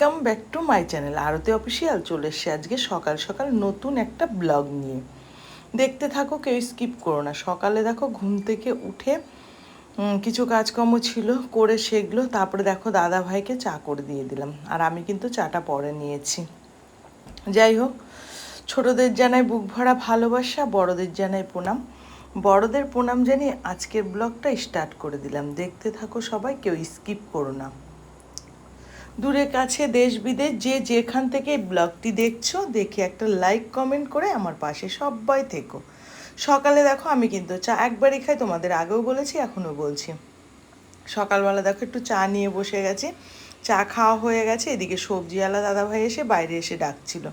Welcome back to my channel Aarti official. চলে এসছে আজকে সকাল সকাল নতুন একটা ব্লগ নিয়ে। দেখতে থাকো, কেউ স্কিপ করো না। সকালে দেখো ঘুম থেকে উঠে কিছু কাজকর্ম ছিল করে সেগুলো, তারপরে দেখো দাদা ভাইকে চা করে দিয়ে দিলাম, আর আমি কিন্তু চাটা পরে নিয়েছি। যাই হোক, ছোটদের জানাই বুক ভরা ভালোবাসা, বড়দের জানাই প্রণাম। বড়দের প্রণাম জানিয়ে আজকের ব্লগটা স্টার্ট করে দিলাম। দেখতে থাকো সবাই, কেউ স্কিপ করো না। দূরে কাছে দেশ বিদেশ যে যেখান থেকে এই ব্লগটি দেখছো, দেখে একটা লাইক কমেন্ট করে আমার পাশে সবাই থেকো। সকালে দেখো আমি কিন্তু চা একবারই খাই, তোমাদের আগেও বলেছি এখনও বলছি। সকালবেলা দেখো একটু চা নিয়ে বসে গেছি, চা খাওয়া হয়ে গেছে। এদিকে সবজিওয়ালা দাদাভাই এসে বাইরে এসে ডাকছিল,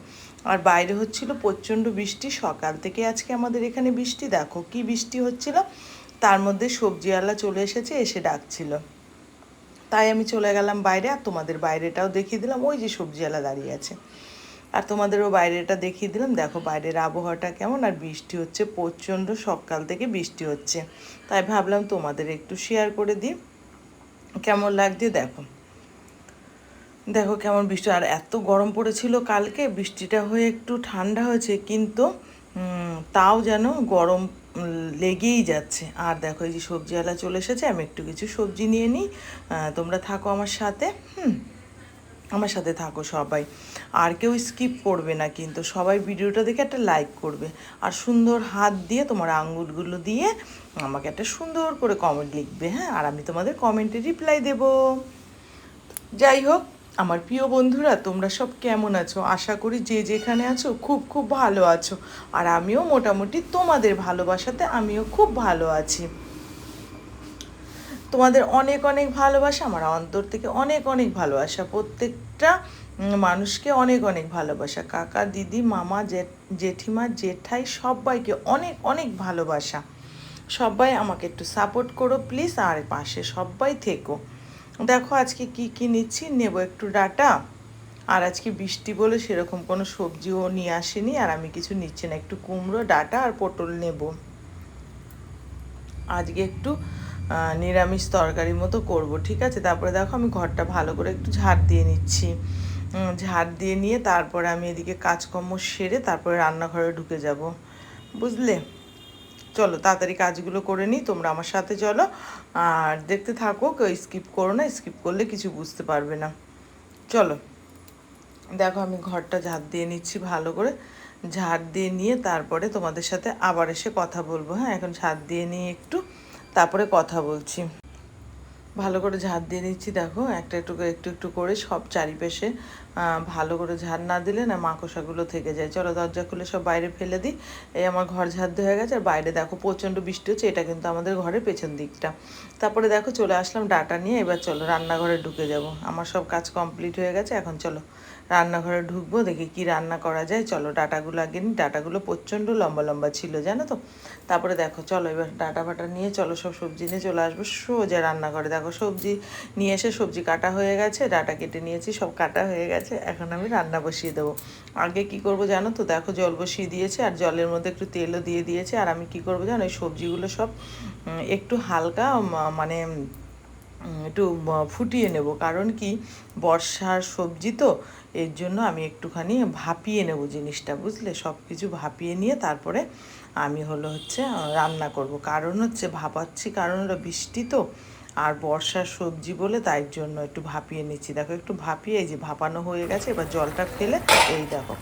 আর বাইরে হচ্ছিল প্রচণ্ড বৃষ্টি। সকাল থেকে আজকে আমাদের এখানে বৃষ্টি, দেখো কি বৃষ্টি হচ্ছিল। তার মধ্যে সবজিওয়ালা চলে এসেছে, এসে ডাকছিল, তাই আমি চলে গেলাম বাইরে। আর তোমাদের বাইরেটাও দেখিয়ে দিলাম, ওই যে সবজিওয়ালা দাঁড়িয়ে আছে, আর তোমাদেরও বাইরেটা দেখিয়ে দিলাম। দেখো বাইরের আবহাওয়াটা কেমন, আর বৃষ্টি হচ্ছে প্রচণ্ড, সকাল থেকে বৃষ্টি হচ্ছে। তাই ভাবলাম তোমাদের একটু শেয়ার করে দিই কেমন লাগছে। দেখো দেখো কেমন বৃষ্টি, আর এত গরম পড়েছিল কালকে, বৃষ্টিটা হয়ে একটু ঠান্ডা হয়েছে, কিন্তু তাও যেন গরম লেগেই যাচ্ছে। আর দেখো এই যে সবজিওয়ালা চলে এসেছে, আমি একটু কিছু সবজি নিয়ে নিই। তোমরা থাকো আমার সাথে, আমার সাথে থাকো সবাই, আর কেউ স্কিপ করবে না কিন্তু। সবাই ভিডিওটা দেখে একটা লাইক করবে, আর সুন্দর হাত দিয়ে তোমার আঙুলগুলো দিয়ে আমাকে একটা সুন্দর করে কমেন্ট লিখবে, হ্যাঁ, আর আমি তোমাদের কমেন্টে রিপ্লাই দেব। যাই হোক আমার প্রিয় বন্ধুরা, তোমরা সব কেমন আছো? আশা করি যে যেখানে আছো খুব খুব ভালো আছো, আর আমিও মোটামুটি তোমাদের ভালোবাসাতে আমিও খুব ভালো আছি। তোমাদের অনেক অনেক ভালোবাসা, আমার অন্তর থেকে অনেক অনেক ভালোবাসা। প্রত্যেকটা মানুষকে অনেক অনেক ভালোবাসা। কাকা, দিদি, মামা, জেঠিমা, জেঠাই, সবাইকে অনেক অনেক ভালোবাসা। সবাই আমাকে একটু সাপোর্ট করো প্লিজ, আর পাশে সবাই থেকো। দেখো আজকে কি কি নিচ্ছি, নেব একটু ডাটা, আর আজকে বৃষ্টি বলে সেরকম কোনো সবজিও নিয়ে আসেনি, আর আমি কিছু নিচ্ছি না। একটু কুমড়ো, ডাটা আর পটল নেব। আজকে একটু নিরামিষ তরকারি মতো করব, ঠিক আছে। তারপরে দেখো আমি ঘরটা ভালো করে একটু ঝাড় দিয়ে নিচ্ছি। ঝাড় দিয়ে নিয়ে তারপরে আমি এদিকে কাজকর্ম সেরে তারপরে রান্নাঘরে ঢুকে যাব, বুঝলে। চলো তাড়াতাড়ি কাজগুলো করে নিই, তোমরা আমার সাথে চলো, আর দেখতে থাকো, কেউ স্কিপ করো না, স্কিপ করলে কিছু বুঝতে পারবে না। চলো দেখো আমি ঘরটা ঝাড় দিয়ে নিচ্ছি ভালো করে। ঝাড় দিয়ে নিয়ে তারপরে তোমাদের সাথে আবার এসে কথা বলবো, হ্যাঁ। এখন ঝাড় দিয়ে নিয়ে একটু তারপরে কথা বলছি। ভালো করে ঝাড় দিয়ে নিচ্ছি, দেখো একটা একটু একটু একটু করে সব চারিপাশে। ভালো করে ঝাড় না দিলে না মাকড়সাগুলো থেকে যায়। চলো দরজা খুলে সব বাইরে ফেলে দিই। এই আমার ঘর ঝাড় হয়ে গেছে, আর বাইরে দেখো প্রচণ্ড বৃষ্টি হচ্ছে। এটা কিন্তু আমাদের ঘরের পেছন দিকটা। তারপরে দেখো চলে আসলাম ডাটা নিয়ে। এবার চলো রান্নাঘরে ঢুকে যাব। আমার সব কাজ কমপ্লিট হয়ে গেছে, এখন চলো রান্নাঘরে ঢুকবো, দেখি কি রান্না করা যায়। চলো ডাটাগুলো আগে নিই। ডাটাগুলো প্রচণ্ড লম্বা লম্বা ছিল, জানো তো। তারপরে দেখো চলো এবার ডাটা ফাটা নিয়ে চলো সব সবজি নিয়ে চলে আসবো সোজা রান্নাঘরে। দেখো সবজি নিয়ে এসে সবজি কাটা হয়ে গেছে, ডাটা কেটে নিয়েছি, সব কাটা হয়ে গেছে। এখন আমি রান্না বসিয়ে দেবো। আগে কি করব জানো তো, দেখো জল বসিয়ে দিয়েছে, আর জলের মধ্যে একটু তেলও দিয়ে দিয়েছে। আর আমি কি করব জানো, ওই সবজিগুলো সব একটু হালকা মানে একটু ফুটিয়ে নেব। কারণ কি, বর্ষার সবজি তো, এর জন্য আমি একটুখানি ভাপিয়ে নেব জিনিসটা, বুঝলে। সব কিছু ভাপিয়ে নিয়ে তারপরে আমি হচ্ছে রান্না করব। কারণ হচ্ছে ভাপাচ্ছি, কারণ হলো বৃষ্টি তো, আর বর্ষার সবজি বলে, তাই জন্য একটু ভাপিয়ে নিচ্ছি। দেখো একটু ভাপিয়ে, এই যে ভাপানো হয়ে গেছে। এবার জলটা ফেলে এই দেখো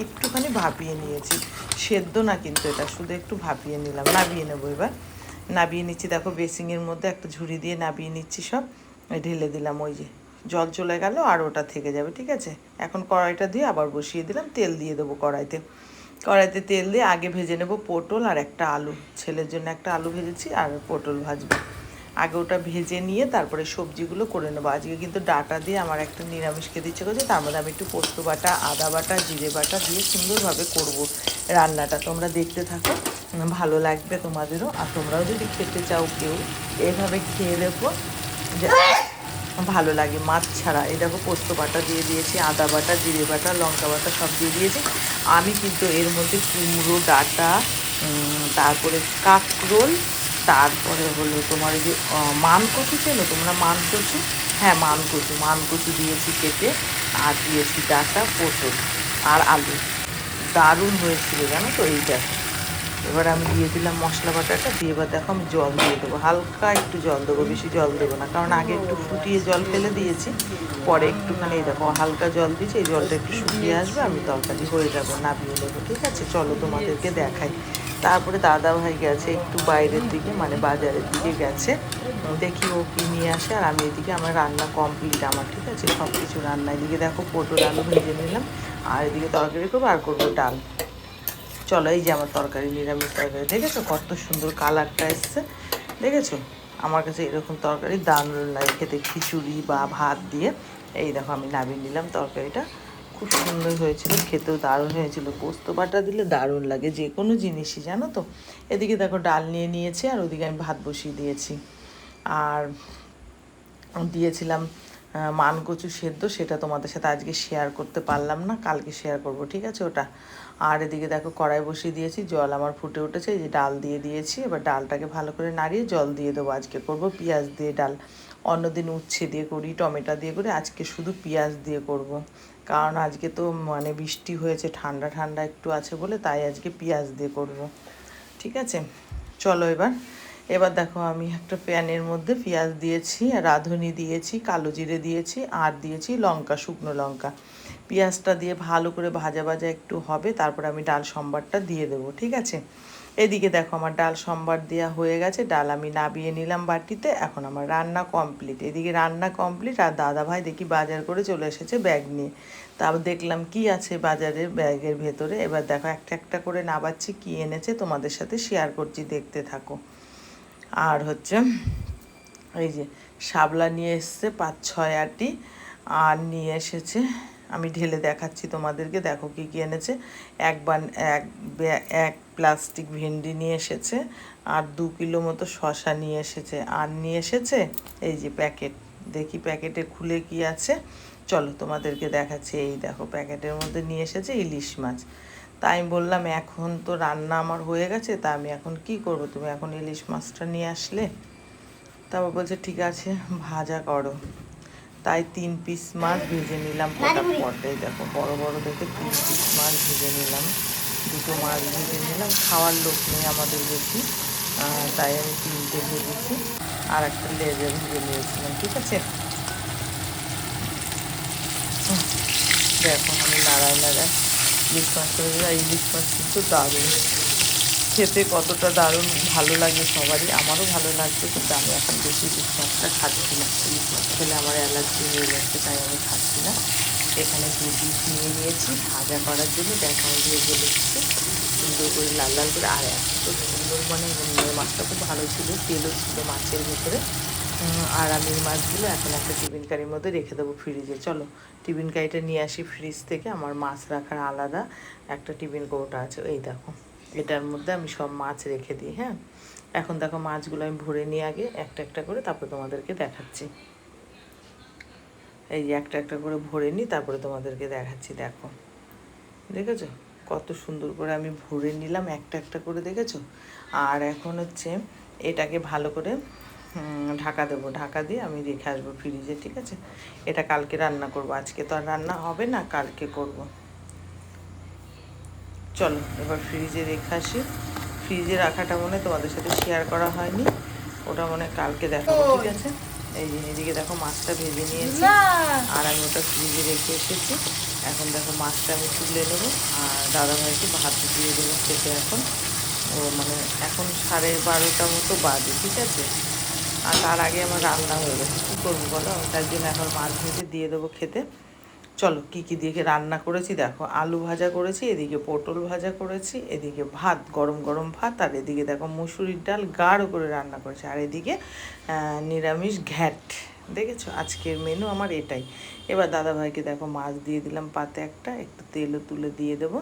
একটুখানি ভাপিয়ে নিয়েছি। সেদ্ধ না কিন্তু, এটা শুধু একটু ভাপিয়ে নিলাম। নাবিয়ে নেবো এবার, নাবিয়ে নিচ্ছি। দেখো বেসিংয়ের মধ্যে একটা ঝুড়ি দিয়ে নাবিয়ে নিচ্ছি, সব ঢেলে দিলাম। ওই যে জল চলে গেল, আর ওটা থেকে যাবে, ঠিক আছে। এখন কড়াইটা দিয়ে আবার বসিয়ে দিলাম, তেল দিয়ে দেবো কড়াইতে। কড়াইতে তেল দিয়ে আগে ভেজে নেব পটল আর একটা আলু। ছেলের জন্য একটা আলু ভেজেছি, আর পটল ভাজবো। আগে ওটা ভেজে নিয়ে তারপরে সবজিগুলো করে নেবো। আজকে কিন্তু ডাটা দিয়ে আমার একটা নিরামিষ খেতে ইচ্ছে করছে। তার মধ্যে আমি একটু পোস্ত বাটা, আদা বাটা, জিরে বাটা দিয়ে সুন্দরভাবে করব রান্নাটা। তোমরা দেখতে থাকো, ভালো লাগবে তোমাদেরও। আর তোমরাও যদি খেতে চাও কেউ, এভাবে খেয়ে দেখো যে ভালো লাগে মাছ ছাড়া। এই দেখো পোস্ত বাটা দিয়ে দিয়েছি, আদা বাটা, জিরে বাটা, লঙ্কা বাটা সব দিয়ে দিয়েছি। আমি কিন্তু এর মধ্যে কুমড়ো, ডাটা, তারপরে কাঁকরোল, তারপরে হলো তোমার এই যে মানকচু, চেনো তোমরা মানকচু? হ্যাঁ, মান কচু দিয়েছি কেটে, আর দিয়েছি ডাঁটা, পটল আর আলু। দারুণ হয়েছিল জানো তো। এই দেখো, এবার আমি দিয়ে দিলাম মশলা বাটাটা দিয়ে, এবার দেখো আমি জল দিয়ে দেবো, হালকা একটু জল দেবো, বেশি জল দেবো না, কারণ আগে একটু ফুটিয়ে জল ফেলে দিয়েছি, পরে একটুখানি এই দেখো হালকা জল দিয়েছি, এই জলটা একটু শুকিয়ে আসবে, আমি তরকারি হয়ে যাবো, নামিয়ে নেবো। ঠিক আছে, চলো তোমাদেরকে দেখাই। তারপরে দাদা ভাই গেছে একটু বাইরের দিকে, মানে বাজারের দিকে গেছে, দেখি ও কি নিয়ে আসে। আর আমি এদিকে আমার রান্না কমপ্লিট আমার, ঠিক আছে, সব কিছু রান্না। এদিকে দেখো পটল আলু ভেজে নিলাম, আর এদিকে তরকারি করবো, আর করবো ডাল। চলো, এই যে আমার তরকারি, নিরামিষ তরকারি, দেখেছো কত সুন্দর কালারটা এসছে, দেখেছো? আমার কাছে এরকম তরকারি দারুণ লাগে খেতে, খিচুড়ি বা ভাত দিয়ে। এই দেখো আমি নামিয়ে নিলাম তরকারিটা, খুব সুন্দর হয়েছিল, খেতেও দারুণ হয়েছিল। পোস্ত বাটা দিলে দারুণ লাগে যে কোনো জিনিসই, জানো তো। এদিকে দেখো ডাল নিয়ে নিয়েছি, আর ওদিকে আমি ভাত বসিয়ে দিয়েছি। আর দিয়েছিলাম মানকচু সেদ্ধ, সেটা তোমাদের সাথে আজকে শেয়ার করতে পারলাম না, কালকে শেয়ার করব, ঠিক আছে ওটা। আর এদিকে দেখো কড়াই বসিয়ে দিয়েছি, জল আমার ফুটে উঠেছে, এই যে ডাল দিয়ে দিয়েছি। এবার ডালটাকে ভালো করে নাড়িয়ে জল দিয়ে দেবো। আজকে করব পেঁয়াজ দিয়ে ডাল, অন্যদিন উচ্ছে দিয়ে করি, টমেটো দিয়ে করি, আজকে শুধু পেঁয়াজ দিয়ে করব। কারণ আজকে তো মানে বৃষ্টি হয়েছে, ঠান্ডা ঠান্ডা একটু আছে বলে, তাই আজকে পেঁয়াজ দিয়ে করব। ঠিক আছে, চলো এবার দেখো আমি একটা প্যানের মধ্যে পেঁয়াজ দিয়েছি, রাঁধুনি দিয়েছি, কালো জিরে দিয়েছি, আর দিয়েছি লঙ্কা, শুকনো লঙ্কা। পেঁয়াজটা দিয়ে ভালো করে ভাজা ভাজা একটু হবে, তারপর আমি ডাল সম্বারটা দিয়ে দেবো। ঠিক আছে, এদিকে দেখো আমার ডাল সম্বার দেওয়া হয়ে গেছে, ডাল আমি নাবিয়ে নিলাম বাটিতে। এখন আমার রান্না কমপ্লিট, এদিকে রান্না কমপ্লিট, আর দাদা ভাই দেখি বাজার করে চলে এসেছে ব্যাগ নিয়ে। তারপর দেখলাম কি আছে বাজারের ব্যাগের ভেতরে। এবার দেখো একটা একটা করে নাবাচ্ছি, কি এনেছে তোমাদের সাথে শেয়ার করছি, দেখতে থাকো। আর হচ্ছে এই যে শাপলা নিয়ে এসছে 5-6 আটি, আর নিয়ে এসেছে, আমি ঢেলে দেখাচ্ছি তোমাদেরকে, দেখো কী কী এনেছে। এক প্লাস্টিক ভেন্ডি নিয়ে এসেছে, আর 2 কিলো মতো শশা নিয়ে এসেছে, আর নিয়ে এসেছে এই যে প্যাকেট, দেখি প্যাকেটে খুলে কি আছে, চলো তোমাদেরকে দেখাচ্ছি। এই দেখো প্যাকেটের মধ্যে নিয়ে এসেছে ইলিশ মাছ। তাই আমি বললাম এখন তো রান্না আমার হয়ে গেছে, তা আমি এখন কি করব, তুমি এখন ইলিশ মাছটা নিয়ে আসলে। তারপর বলছে ঠিক আছে ভাজা করো। তাই 3 পিস মাছ ভেজে নিলাম ফটাফট। এই দেখো বড় বড় দেখে 3 পিস মাছ ভেজে নিলাম, 2টো মাছ ভেজে নিলাম, খাওয়ার লোক নেই আমাদের বেশি, তাই আমি 3টে ভেজেছি, আর একটা লেজে ভেজে নিয়েছিলাম। ঠিক আছে, দেখো আমি নাড়ায় ইলিশ মাছ করে দিলাম। ইলিশ মাছ কিন্তু দারুণ খেতে, কতটা দারুণ ভালো লাগে সবারই, আমারও ভালো লাগছে, কিন্তু আমি এখন বেশি ইলিশ মাছটা খাচ্ছি না, ইলিশ মাছ খেলে আমার অ্যালার্জি হয়ে যাচ্ছে, তাই আমি খাচ্ছি না। এখানে 2 পিস নিয়ে নিয়েছি ভাজা করার জন্য, দেখো আমি ভেজে নিচ্ছি সুন্দর করে লাল লাল করে। আর এত সুন্দর, মানে মাছটা খুব ভালো ছিল, তেলও ছিল মাছের ভেতরে। আর আমি এই মাছগুলো এখন একটা টিফিন কারির মধ্যে রেখে দেবো ফ্রিজে। চলো টিফিন কারিটা নিয়ে আসি ফ্রিজ থেকে, আমার মাছ রাখার আলাদা একটা টিফিন কৌটা আছে, এই দেখো এটার মধ্যে আমি সব মাছ রেখে দিই। হ্যাঁ, এখন দেখো মাছগুলো আমি ভরে নিয়ে আগে একটা একটা করে, তারপরে তোমাদেরকে দেখাচ্ছি। এই যে একটা একটা করে ভরে নিই, তারপরে তোমাদেরকে দেখাচ্ছি। দেখো দেখেছো কত সুন্দর করে আমি ভরে নিলাম একটা একটা করে, দেখেছো। আর এখন হচ্ছে এটাকে ভালো করে ঢাকা দেবো, ঢাকা দিয়ে আমি রেখে আসবো ফ্রিজে। ঠিক আছে, এটা কালকে রান্না করব, আজকে তো আর রান্না হবে না, কালকে করব। চলো এবার ফ্রিজে রেখে আসি। ফ্রিজে রাখাটা মনে তোমাদের সাথে শেয়ার করা হয়নি, ওটা মনে কালকে দেখাবো। ঠিক আছে, এই যে এদিকে দেখো মাছটা ভেজে নিয়েছি, আর আমি ওটা ফ্রিজে রেখে এসেছি। এখন দেখো মাছটা আমি তুলে নেবো, আর দাদাভাইকে ভাত দিয়ে দেবো খেতে। এখন ও মানে এখন 12:30 মতো বাজে। ঠিক আছে, আর তার আগে আমার রান্না হয়ে গেছে, কী করবো বলো, তাই জন্য এখন মাছ ভেজে দিয়ে দেবো খেতে। চলো কী কী দিয়ে রান্না করেছি দেখো, আলু ভাজা করেছি, এদিকে পটল ভাজা করেছি, এদিকে ভাত, গরম গরম ভাত, আর এদিকে দেখো মুসুরির ডাল গাঢ় করে রান্না করেছি, আর এদিকে নিরামিষ ঘ্যাট। দেখেছো আজকের মেনু আমার এটাই। এবার দাদাভাইকে দেখো মাছ দিয়ে দিলাম পাতে, একটু তেলও তুলে দিয়ে দেবো।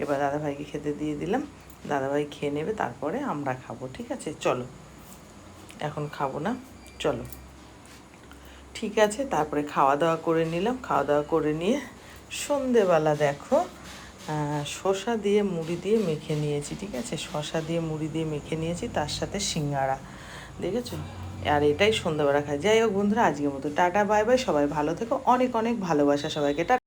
এবার দাদাভাইকে খেতে দিয়ে দিলাম, দাদাভাই খেয়ে নেবে, তারপরে আমরা খাবো। ঠিক আছে, চলো এখন খাবো না, চলো ঠিক আছে। তারপরে খাওয়া দাওয়া করে নিলাম, খাওয়া দাওয়া করে নিয়ে সন্ধেবেলা দেখো শসা দিয়ে মুড়ি দিয়ে মেখে নিয়েছি। ঠিক আছে, শসা দিয়ে মুড়ি দিয়ে মেখে নিয়েছি, তার সাথে সিঙ্গাড়া। দেখেছো আর এটাই সন্ধ্যাবেলা খাই। যাই হোক বন্ধুরা, আজকের মতো টাটা বাই বাই, সবাই ভালো থেকো, অনেক অনেক ভালোবাসা সবাইকে।